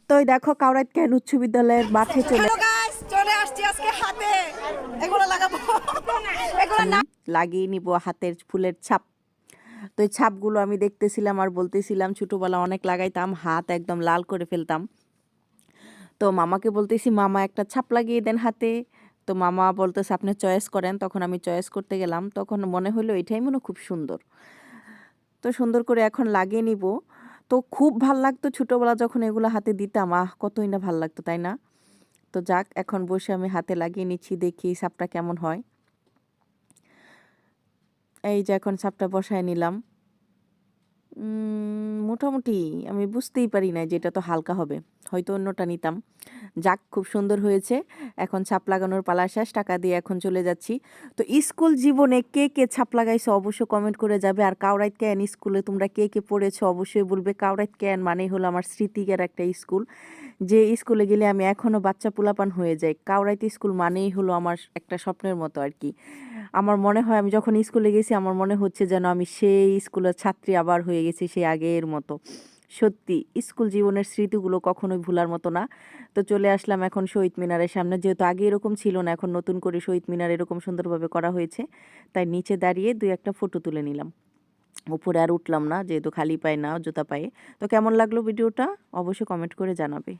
তো এই দেখো কাউরাইত কেন উচ্চ বিদ্যালয়ের মাঠে হ্যালো গাইস, চলে আসছি আজকে হাতে এগুলো লাগাবো। এগুলো না লাগিয়ে নিব হাতের ফুলের ছাপ। তো এই ছাপগুলো আমি দেখতেছিলাম আর বলতেছিলাম, ছোটোবেলা অনেক লাগাইতাম, হাত একদম লাল করে ফেলতাম। তো মামাকে বলতেছি, মামা একটা ছাপ লাগিয়ে দেন হাতে। তো মামা বলতেছে আপনি চয়েস করেন। তখন আমি চয়েস করতে গেলাম, তখন মনে হলো এটাই মনে হয় খুব সুন্দর। তো সুন্দর করে এখন লাগিয়ে নিব। তো খুব ভাল লাগতো ছোটোবেলা যখন এগুলো হাতে দিতাম, কতই না ভাল লাগতো, তাই না? তো যাক, এখন বসে আমি হাতে লাগিয়ে নিচ্ছি, দেখি ছাপটা কেমন হয়। এই যে এখন ছাপটা বসায় নিলাম। মোটামুটি আমি বুঝতেই পারি নাই যে এটা তো হালকা হবে, হয়তো অন্যটা নিতাম। যাক, খুব সুন্দর হয়েছে। এখন ছাপ লাগানোর পালা শেষ, টাকা দিয়ে এখন চলে যাচ্ছি। তো স্কুল জীবনে কে কে ছাপ লাগাইছো অবশ্যই কমেন্ট করে যাবে। আর কাউরাইত ক্যান স্কুলে তোমরা কে কে পড়েছো অবশ্যই বলবে। কাউরাইত ক্যান মানেই হলো আমার স্মৃতিকের একটা স্কুল, যে স্কুলে গেলে আমি এখনও বাচ্চা পোলাপান হয়ে যাই। কাউরাইত স্কুল মানেই হলো আমার একটা স্বপ্নের মতো আর কি। আমার মনে হয় আমি যখন স্কুলে গেছি আমার মনে হচ্ছে যেন আমি সেই স্কুলের ছাত্রী আবার হয়ে গেছি সেই আগের মতো। সত্যি স্কুল জীবনের স্মৃতিগুলো কখনোই ভোলার মতো না। তো চলে আসলাম এখন শহীদ মিনারের সামনে, যেহেতু আগে এরকম ছিল না, এখন নতুন করে শহীদ মিনার এরকম সুন্দরভাবে করা হয়েছে, তাই নিচে দাঁড়িয়ে দুই একটা ফটো তুলে নিলাম। উপরে আর উঠলাম না, যেহেতু খালি পায়ে না, জুতা পায়ে। তো কেমন লাগলো ভিডিওটা অবশ্যই কমেন্ট করে জানাবে।